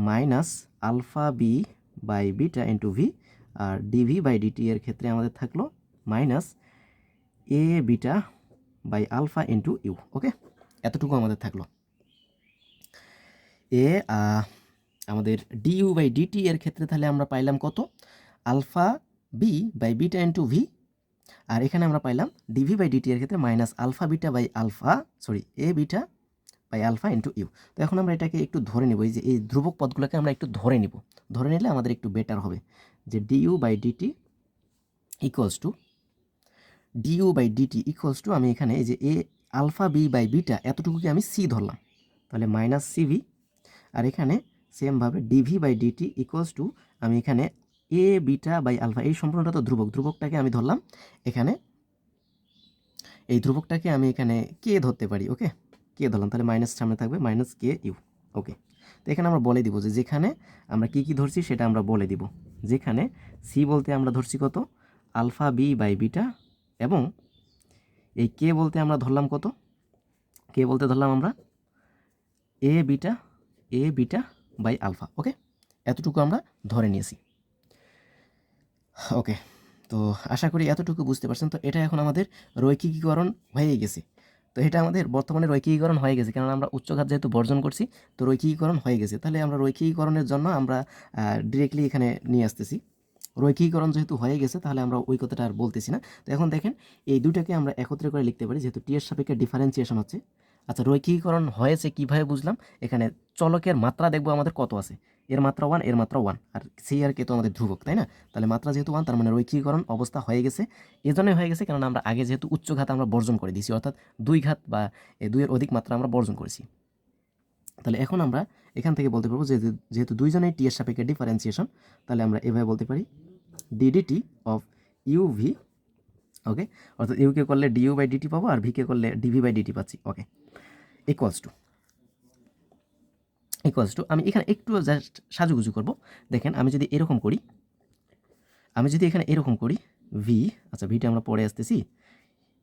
Speaker 1: minus alpha B by beta into V, আর ডিভি বাই ডিটি এর ক্ষেত্রে আমাদের থাকলো minus A beta by alpha into U. Okay, এতটুকু আমাদের থাকলো। আমাদের ডিইউ বাই ডিটি এর ক্ষেত্রে তাহলে আমরা পাইলাম কত, alpha B by beta into V, আর এখানে আমরা পাইলাম ডিভি বাই ডিটি এর ক্ষেত্রে minus alpha beta by alpha A beta by alpha into U. তো এখন আমরা এটাকে একটু ধরে নেব, এই যে এই ধ্রুবক পদগুলোকে আমরা একটু ধরে নিব, ধরে নিলে আমাদের একটু বেটার হবে, যে D U by DT equals to আমি এখানে এই যে A alpha B by beta এতটুকুকে আমি সি ধরলাম, তাহলে মাইনাস সিভি, আর এখানে সেমভাবে D V by DT equals to আমি এখানে এ বিটা বাই আলফা, এই সম্পূর্ণটা তো ধ্রুবকটাকে আমি ধরলাম এখানে, এই ধ্রুবকটাকে আমি এখানে কে ধরতে পারি। ওকে, কে ধরলাম, তাহলে মাইনাস সামনে থাকবে মাইনাস কে ইউ। ওকে, তো এখানে আমরা বলে দিব যে যেখানে আমরা কি কি ধরছি সেটা আমরা বলে দিব, যেখানে সি বলতে আমরা ধরছি কত, আলফা বি বাই বিটা, এবং এই কে বলতে আমরা ধরলাম কত, কে বলতে ধরলাম আমরা এ বিটা বাই আলফা। ওকে, এতটুকু আমরা ধরে নিয়েছি। ওকে, তো আশা করি এতটুকু বুঝতে পারছেন। তো এটা এখন আমাদের রৈখিকীকরণ হয়ে গেছে, তো এটা আমাদের বর্তমানে রৈখিকীকরণ হয়ে গেছে, কারণ আমরা উচ্চঘাত যেহেতু বর্জন করছি, তো রৈখিকীকরণ হয়ে গেছে। তাহলে আমরা রৈখিকীকরণের জন্য আমরা ডিরেক্টলি এখানে নিয়ে আসতেছি, রৈখিকীকরণ যেহেতু হয়ে গেছে তাহলে আমরা ওই কথাটা আর বলতেছি না। তো এখন দেখেন এই দুটাকে আমরা একত্রে করে লিখতে পারি, যেহেতু টি এর সাপেক্ষে ডিফারেন্সিয়েশন হচ্ছে। আচ্ছা, রৈখিকীকরণ হয়েছে কীভাবে বুঝলাম, এখানে চলকের মাত্রা দেখবো আমাদের কত আছে, এর মাত্রা 1, এর মাত্রা 1, আর সি আর কে তো আমাদের ধ্রুবক, তাই না? তাহলে মাত্রা যেহেতু 1, তার মানে রৈখিকীকরণ অবস্থা হয়ে গেছে। এজন্যই হয়ে গেছে কারণ আমরা আগে যেহেতু উচ্চঘাত আমরা বর্জন করে দিয়েছি, অর্থাৎ দুই ঘাত বা দুইয়ের অধিক মাত্রা আমরা বর্জন করেছি। তাহলে এখন আমরা এখান থেকে বলতে পারবো যে যেহেতু দুইজনেই টি এর সাপেক্ষে ডিফারেন্সিয়েশন, তাহলে আমরা এভাবে বলতে পারি ডিডিটি অফ ইউভি। ওকে, অর্থাৎ ইউকে করলে ডিইউ বাই ডিটি পাবো, আর ভিকে করলে ডিভি বাই ডিটি পাচ্ছি। ওকে, ইকুয়ালস টু আমি এখানে একটু জাস্ট সাজুগুজু করবো। দেখেন আমি যদি এরকম করি, এখানে এরকম করি ভি, আচ্ছা ভিটা আমরা পরে আসতেছি,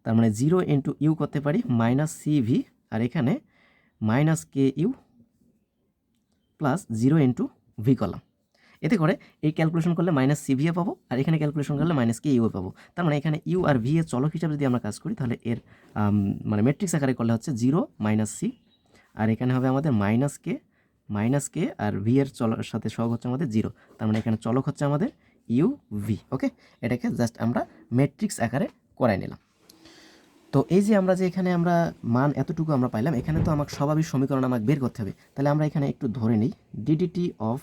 Speaker 1: তার মানে 0 ইন্টু ইউ করতে পারি মাইনাস সি ভি, আর এখানে minus K U plus 0 into V করলাম। এতে করে এই ক্যালকুলেশন করলে মাইনাস সি ভিও পাবো, আর এখানে ক্যালকুলেশন করলে মাইনাস কে ইউ পাবো। তার মানে এখানে ইউ আর ভি এর চলক হিসাবে যদি আমরা কাজ করি তাহলে এর মানে ম্যাট্রিক্স আকারে করলে হচ্ছে 0 মাইনাস সি, আর এখানে হবে আমাদের মাইনাস কে আর ভি এর চলকের সাথে সহগ হচ্ছে আমাদের 0, তার মানে এখানে চলক হচ্ছে আমাদের ইউ ভি। ওকে, এটাকে জাস্ট আমরা ম্যাট্রিক্স আকারে করাই নিলাম। তো এই যে আমরা যে এখানে আমরা মান এতটুকু আমরা পাইলাম, এখানে তো আমাকে স্বাভাবিক সমীকরণ আমাকে বের করতে হবে। তাহলে আমরা এখানে একটু ধরে নিই DDT of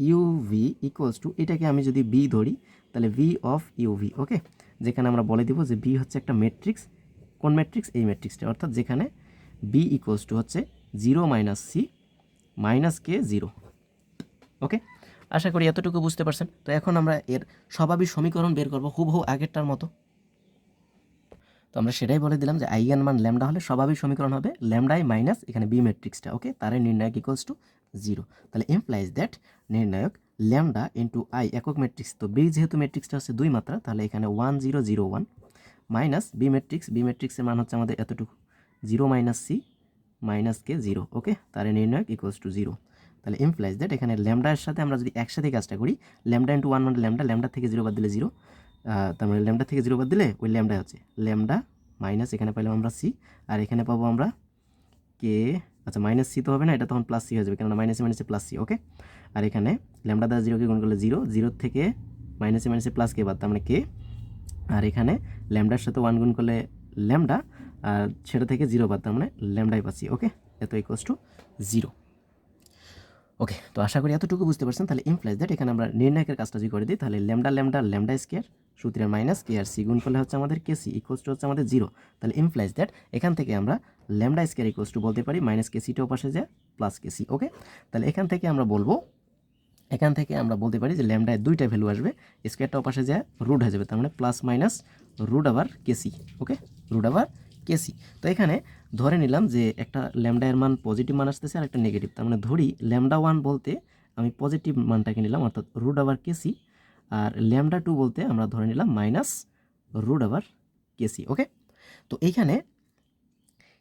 Speaker 1: UV equals to, এটাকে আমি যদি বি ধরি তাহলে ভি অফ ইউভি। ওকে, যেখানে আমরা বলে দিব যে বি হচ্ছে একটা ম্যাট্রিক্স, কোন ম্যাট্রিক্স, এই ম্যাট্রিক্সটা, অর্থাৎ যেখানে বি ইকুয়ালস টু হচ্ছে 0 মাইনাস সি মাইনাস কে 0। ওকে, আশা করি এতটুকু বুঝতে পারছেন। তো এখন আমরা এর স্বাভাবিক সমীকরণ বের করব হুবহু আগেরটার মতো। তো আমরা সেটাই বলে দিলাম যে আইগেন মান ল্যামডা হলে স্বাভাবিক সমীকরণ হবে ল্যামডাই মাইনাস এখানে বি ম্যাট্রিক্সটা। ওকে, তারে নির্ণায়ক ইকুয়ালস টু 0। তাহলে এমপ্লাইজ দ্যাট নির্ণায়ক ল্যামডা ইন্টু আই একক ম্যাট্রিক্স, তো বি যেহেতু ম্যাট্রিক্সটা হচ্ছে 2 মাত্রা, তাহলে এখানে 1 0 0 1 মাইনাস বি ম্যাট্রিক্সের মান হচ্ছে আমাদের এতটুকু 0 মাইনাস সি মাইনাস কে 0। ওকে, তারে নির্ণায়ক ইকুয়ালস টু 0। তাহলে ইমপ্লাইজ দ্যাট এখানে ল্যামডার সাথে আমরা যদি একসাথে কাজটা করি, ল্যামডা ইন্টু 1 মানে ল্যামডা থেকে 0 বাদ দিলে 0, তার মানে ল্যামডা থেকে 0 বাদ দিলে ওই ল্যামডা হচ্ছে ল্যামডা মাইনাস, এখানে পাইলাম আমরা সি, আর এখানে পাবো আমরা কে, আচ্ছা মাইনাস সি তো হবে না, এটা তখন প্লাস সি হয়ে যাবে, কেননা মাইনাসে মাইনাসে প্লাস সি। ওকে, আর এখানে ল্যামডা দ্বারা 0কে গুণ করলে 0, 0 থেকে মাইনাসে মাইনাসে প্লাস কে বাদ, তার মানে কে, আর এখানে ল্যামডার সাথে 1 গুণ করলে ল্যামডা, আর সেটা থেকে 0 বাদ, তার মানে ল্যামডাই পাচ্ছি। ওকে, এত ইকুয়ালস টু 0। ওকে, তো আশা করি এতটুকু বুঝতে পারছেন। তাহলে ইমপ্লাইজ দ্যাট এখানে আমরা নির্ণায়কের কাজটা যদি করে দিই, তাহলে ল্যামডা স্কোয়ার সূত্রের মাইনাস কে আর সি গুণ করলে হচ্ছে আমাদের কে সি ইকুয়ালস টু হচ্ছে আমাদের 0। তাহলে ইমপ্লাইজ দ্যাট এখান থেকে আমরা ল্যামডা স্কোয়ার ইকুয়ালস টু বলতে পারি মাইনাস কে সিটাও পাশে যায় প্লাস কে সি। ওকে, তাহলে এখান থেকে আমরা বলতে পারি যে ল্যামডায় দুইটা ভ্যালু আসবে, স্কোয়ারটাও পাশে যায় রুট হয়ে যাবে, তার মানে প্লাস মাইনাস রুট আবার কেসি। ওকে, রুট আবার কেসি। তো এখানে ধরে নিলাম যে একটা ল্যামডা এর মান পজিটিভ মান আসতেছে আর একটা নেগেটিভ, তার মানে ধরি ল্যামডা 1 বলতে আমি পজিটিভ মানটাকে নিলাম অর্থাৎ রুট আবার কেসি, আর ল্যামডা 2 বলতে আমরা ধরে নিলাম মাইনাস রুট আবার কেসি। ওকে, তো এইখানে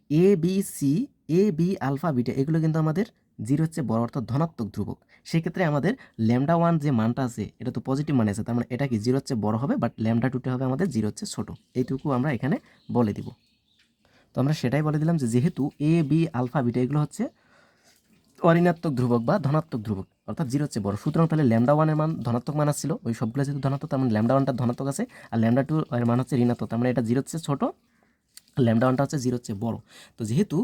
Speaker 1: A B C, A B alpha beta এগুলো কিন্তু আমাদের 0 হচ্ছে বড় অর্থাৎ ধনাত্মক ধ্রুবক। সেক্ষেত্রে আমাদের ল্যামডা 1 যে মানটা আছে এটা তো পজিটিভ মান আছে, তার মানে এটা কি 0 হচ্ছে বড় হবে, বাট ল্যামডা 2টা হবে আমাদের 0 হচ্ছে ছোট। এইটুকু আমরা এখানে বলে দিব। তো আমরা সেটাই বলে দিলাম যে যেহেতু এ বি আলফা বিটা এগুলো হচ্ছে অঋণাত্মক ধ্রুবক বা ধনাত্মক ধ্রুবক, অর্থাৎ 0 হচ্ছে বড়, সুতরাং তাহলে ল্যামডা 1 এর মান ধনাত্মক মান আসছিল, ওই সবগুলো যেহেতু ধনাত্মক, তার মানে ল্যামডা 1টা ধনাত্মক আছে, আর ল্যামডা 2 এর মান হচ্ছে ঋণাত্মক, তার মানে এটা 0 হচ্ছে ছোট, ল্যামডা 1টা হচ্ছে 0 হচ্ছে বড়। তো যেহেতু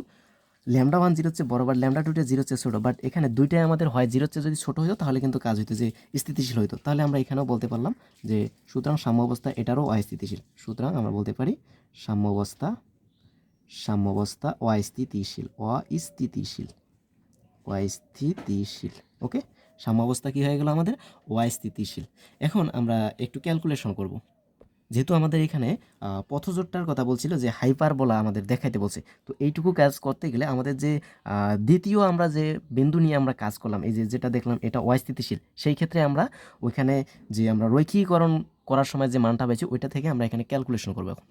Speaker 1: ল্যামডা 1 0 হচ্ছে বড়, বাট ল্যামডা 2টা 0 হচ্ছে ছোট, বাট এখানে দুইটাই আমাদের হয় 0 হচ্ছে যদি ছোট হইতো তাহলে কিন্তু কাজ হইতো যে স্থিতিশীল হইতো, তাহলে আমরা এখানেও বলতে পারলাম যে সুতরাং সাম্য অবস্থা এটারও অস্থিতিশীল, সুতরাং আমরা বলতে পারি সাম্য অবস্থা অস্থিতিশীল। ওকে, সাম্য অবস্থা কি হয়ে গেল আমাদের অস্থিতিশীল। এখন আমরা একটু ক্যালকুলেশন করব। যেহেতু আমাদের এখানে পথজোটটার কথা বলছিল যে হাইপারবোলা আমাদের দেখাইতে বলছে, তো এইটুকু কাজ করতে গেলে আমাদের যে দ্বিতীয় আমরা যে বিন্দু নিয়ে আমরা কাজ করলাম, এই যে যেটা দেখলাম এটা অস্থিতিশীল, সেই ক্ষেত্রে আমরা ওইখানে যে আমরা রৈখিকরণ করার সময় যে মানটা পেয়েছি ওইটা থেকে আমরা এখানে ক্যালকুলেশন করবো। এখন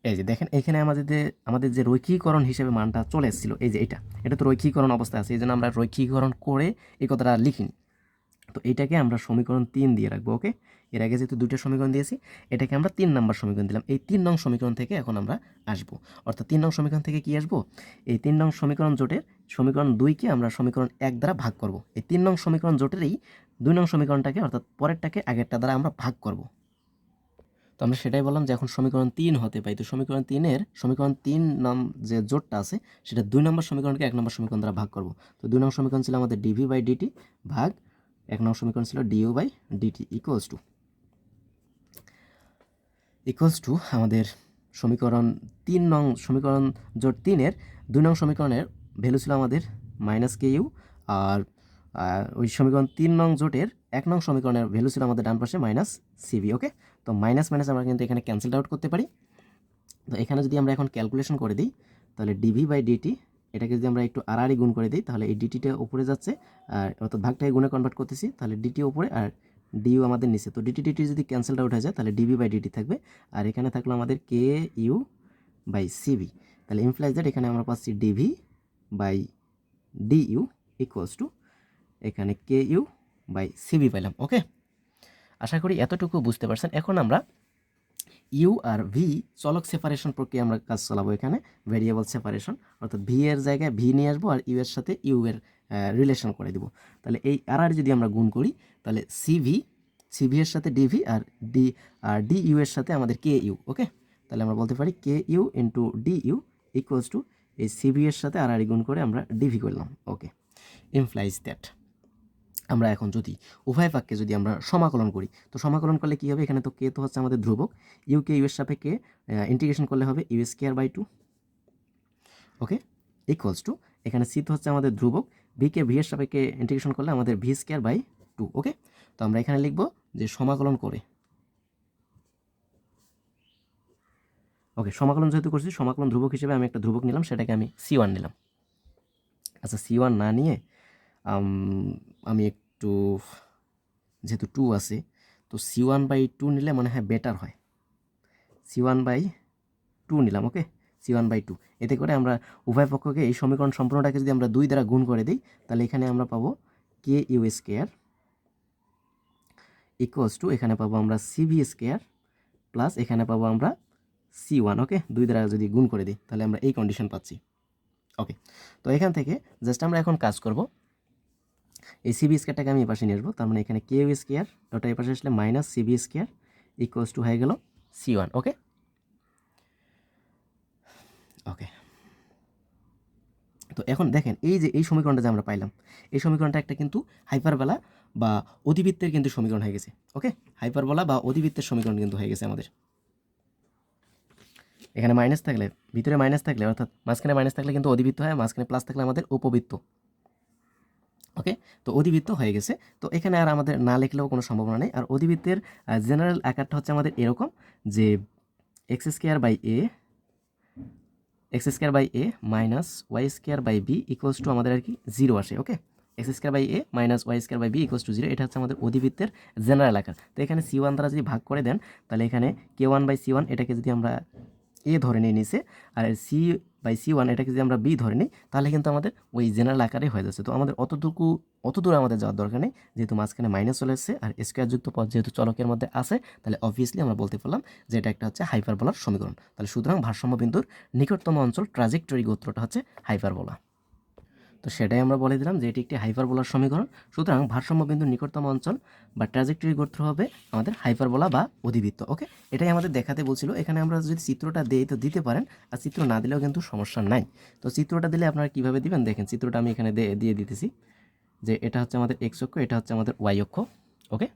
Speaker 1: এই যে দেখেন এখানে আমাদের যে রৈখিকরণ হিসেবে মানটা চলে এসেছিলো, এই যে এটা তো রৈখিকরণ অবস্থা আছে, এই জন্য আমরা রৈখিকরণ করে এই কথাটা লিখিনি। তো এইটাকে আমরা সমীকরণ 3 দিয়ে রাখবো। ওকে, এর আগে যেহেতু দুইটা সমীকরণ দিয়েছি, এটাকে আমরা 3 নম্বর সমীকরণ দিলাম। এই 3 নং সমীকরণ থেকে এখন আমরা আসবো, অর্থাৎ 3 নং সমীকরণ থেকে কি আসবো, এই 3 নং সমীকরণ জোটের সমীকরণ 2কে আমরা সমীকরণ 1 দ্বারা ভাগ করব। এই 3 নং সমীকরণ জোটেরই 2 নং সমীকরণটাকে অর্থাৎ পরেরটাকে আগেরটা দ্বারা আমরা ভাগ করব। তো আমরা সেটাই বললাম যে এখন সমীকরণ 3 হতে পাই, তো সমীকরণ 3 নাম যে জোটটা আছে সেটা 2 নম্বর সমীকরণকে 1 নম্বর সমীকরণ দ্বারা ভাগ করব। তো 2 নং সমীকরণ ছিল আমাদের ডিভি বাই ডিটি ভাগ 1 নং সমীকরণ ছিল D U by DT equals to আমাদের সমীকরণ 3 নং সমীকরণ জোট 3-এর 2 নং সমীকরণের ভ্যালু ছিল আমাদের মাইনাস কে ইউ, আর ওই সমীকরণ 3 নং জোটের 1 নং সমীকরণের ভ্যালু ছিল আমাদের ডান পাশে মাইনাস সিবি। ওকে, তো মাইনাস আমরা কিন্তু এখানে ক্যান্সেল আউট করতে পারি। তো এখানে যদি আমরা এখন ক্যালকুলেশন করে দিই, তাহলে ডিভি বাই ডিটি এটাকে যদি আমরা একটু আড়াআড়ি গুণ করে দিই, তাহলে এই ডিটিটা উপরে যাচ্ছে, আর অর্থাৎ ভাগটাকে গুণে কনভার্ট করতেছি, তাহলে ডিটি উপরে আর ডিইউ আমাদের নিচে। তো ডিটি যদি ক্যান্সেল আউট হয়ে যায় তাহলে ডিভি বাই ডিটি থাকবে, আর এখানে থাকলো আমাদের কে ইউ বাই সিবি। তাহলে ইমপ্লাইজ দ্যাট এখানে আমরা পাচ্ছি D V by D U equals to এখানে কে ইউ বাই সিবি পাইলাম। ওকে, আশা করি এতটুকু বুঝতে পারছেন। এখন আমরা ইউ আর ভি চলক সেপারেশন প্রক্রিয়া আমরা কাজ চালাবো, এখানে ভেরিয়েবল সেপারেশন, অর্থাৎ ভি এর জায়গায় ভি নিয়ে আসবো আর ইউ এর সাথে ইউ এর রিলেশন করে দিব। তাহলে এই আর যদি আমরা গুণ করি তাহলে সিভি এর সাথে ডিভি আর ডি ইউ এর সাথে আমাদের কে ইউ। ওকে, তাহলে আমরা বলতে পারি K U into D U equals to এই সিভি এর সাথে আর গুণ করে আমরা ডিভি করলাম। ওকে, ইমপ্লাইজ দ্যাট আমরা এখন যদি উভয় পাককে যদি আমরা সমাকলন করি, তো সমাকলন করলে কী হবে, এখানে তো কে তো হচ্ছে আমাদের ধ্রুবক, ইউকে ইউ এর সাপেক্ষে ইন্টিগ্রেশন করলে হবে U square by 2। Okay, equals to এখানে সি তো হচ্ছে আমাদের ধ্রুবক, ভিকে ভি এর সাপেক্ষে ইন্টিগ্রেশন করলে আমাদের ভি স্কোয়ার বাই 2। ওকে, তো আমরা এখানে লিখব যে সমাকলন করে, ওকে সমাকলন যেহেতু করছি, সমাকলন ধ্রুবক হিসেবে আমি একটা ধ্রুবক নিলাম, সেটাকে আমি C1 নিলাম। আচ্ছা C1 না নিয়ে আমি একটু যেহেতু 2 আছে তো C1 বাই 2 নিলে মনে হয় বেটার হয়, C1 বাই 2 নিলাম। ওকে, C1 বাই 2, এতে করে আমরা উভয় পক্ষকে এই সমীকরণ সম্পূর্ণটাকে যদি আমরা 2 দ্বারা গুণ করে দিই তাহলে এখানে আমরা পাবো K U square equals to এখানে পাবো আমরা সিবি স্কোয়ার প্লাস এখানে পাবো আমরা C1। ওকে, 2 দ্বারা যদি গুণ করে দিই তাহলে আমরা এই কন্ডিশন পাচ্ছি। ওকে, তো এখান থেকে জাস্ট আমরা এখন কাজ করব, এই সিবি স্কোয়ারটাকে আমি এই পাশে নিয়ে আসবো, তার মানে এখানে কে ইউ স্কোয়ার ওটা এই পাশে আসলে minus C B square equals to হয়ে গেল C1। ওকে ওকে, তো এখন দেখেন এই যে এই সমীকরণটা যে আমরা পাইলাম, এই সমীকরণটা একটা কিন্তু হাইপারবোলা বা অধিবৃত্তের কিন্তু সমীকরণ হয়ে গেছে। ওকে, হাইপারবোলা বা অধিবৃত্তের সমীকরণ কিন্তু হয়ে গেছে আমাদের। এখানে মাইনাস থাকলে, ভিতরে মাইনাস থাকলে অর্থাৎ মাঝখানে মাইনাস থাকলে কিন্তু অধিবৃত্ত হয়, মাঝখানে প্লাস থাকলে আমাদের উপবৃত্ত। ওকে, তো অধিবৃত্ত হয়ে গেছে। তো এখানে আর আমাদের না লিখলেও কোনো সম্ভাবনা নেই। আর অধিবৃত্তের জেনারেল আকারটা হচ্ছে আমাদের এরকম যে X square by A minus Y square by B equals to আমাদের আর কি 0 আসে। Okay, X square by A minus Y square by B equals to 0, এটা হচ্ছে আমাদের অধিবৃত্তের জেনারেল আকার। তো এখানে C1 দ্বারা যদি ভাগ করে দেন তাহলে এখানে K1/C1 এটাকে যদি আমরা এ ধরে নিই নিচে, আর C/C1 এটাকে যদি আমরা বি ধরে নিই তাহলে কিন্তু আমাদের ওই জেনারেল আকারে হয়ে যাচ্ছে। তো আমাদের অত দূর আমাদের যাওয়ার দরকার নেই, যেহেতু মাঝখানে মাইনাস চলে এসেছে আর স্কোয়ারযুক্ত পদ যেহেতু চলকের মধ্যে আছে, তাহলে অবভিয়াসলি আমরা বলতে পারলাম যে এটা একটা হচ্ছে হাইপারবোলার সমীকরণ। তাহলে সুতরাং ভারসাম্য বিন্দুর নিকটতম অঞ্চল ট্রাজেক্টরি গোত্রটা হচ্ছে হাইপারবোলা। তো সেটাই আমরা বলে দিলাম যে এটি একটি হাইপারবোলার সমীকরণ। সুতরাং ভারসাম্য বিন্দুর নিকটতম অঞ্চল বা ট্রাজেক্টরি গোত্র হবে আমাদের হাইপারবোলা বা অধিবৃত্ত। ওকে, এটাই আমাদের দেখাতে বলছিল। এখানে আমরা যদি চিত্রটা দেই তো দিতে পারেন, আর চিত্র না দিলেও কিন্তু সমস্যা নাই। তো চিত্রটা দিলে আপনারা কীভাবে দিবেন দেখেন, চিত্রটা আমি এখানে দিয়ে দিতেছি যে এটা হচ্ছে আমাদের এক্স অক্ষ, এটা হচ্ছে আমাদের ওয়াই অক্ষ। ওকে,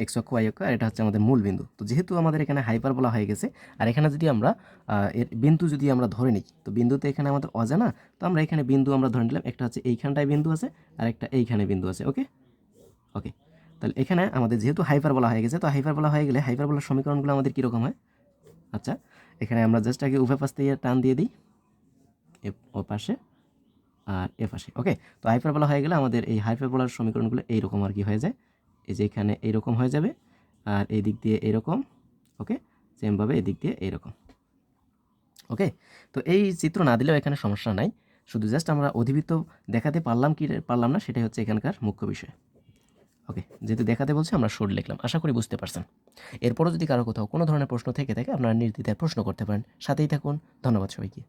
Speaker 1: এক্স অক্ষ ওয়াই অক্ষ, আর এটা হচ্ছে আমাদের মূল বিন্দু। তো যেহেতু আমাদের এখানে হাইপারবোলা হয়ে গেছে, আর এখানে যদি আমরা এর বিন্দু যদি আমরা ধরে নিই, তো বিন্দুতে এখানে আমাদের অজানা, তো আমরা এখানে বিন্দু আমরা ধরে নিলাম, একটা হচ্ছে এইখানটায় বিন্দু আছে আর একটা এইখানে বিন্দু আছে। ওকে ওকে, তাহলে এখানে আমাদের যেহেতু হাইপারবোলা হয়ে গেছে, তো হাইপারবোলা হয়ে গেলে হাইপারবোলার সমীকরণগুলো আমাদের কীরকম হয়? আচ্ছা, এখানে আমরা জাস্ট আগে উভয় পাশ থেকে টান দিয়ে দিই, ও পাশে আর এ পাশে। ওকে, তো হাইপারবোলা হয়ে গেলে আমাদের এই হাইপারবোলার সমীকরণগুলো এইরকম আর কি হয়ে যায়, এই যে এখানে এইরকম হয়ে যাবে, আর এই দিক দিয়ে এইরকম। ওকে, সেমভাবে এদিক দিয়ে এইরকম। ওকে, তো এই চিত্র না দিলেও এখানে সমস্যা নাই, শুধু জাস্ট আমরা অধিবৃত্ত দেখাতে পারলাম কি পারলাম না সেটাই হচ্ছে এখানকার মুখ্য বিষয়। ওকে, যেহেতু দেখাতে বলছে আমরা শর্ট লিখলাম, আশা করি বুঝতে পারছেন। এরপরও যদি কারো কোথাও কোনো ধরনের প্রশ্ন থেকে থাকে আপনারা নির্দ্বিধায় প্রশ্ন করতে পারেন। সাথেই থাকুন, ধন্যবাদ সবাইকে।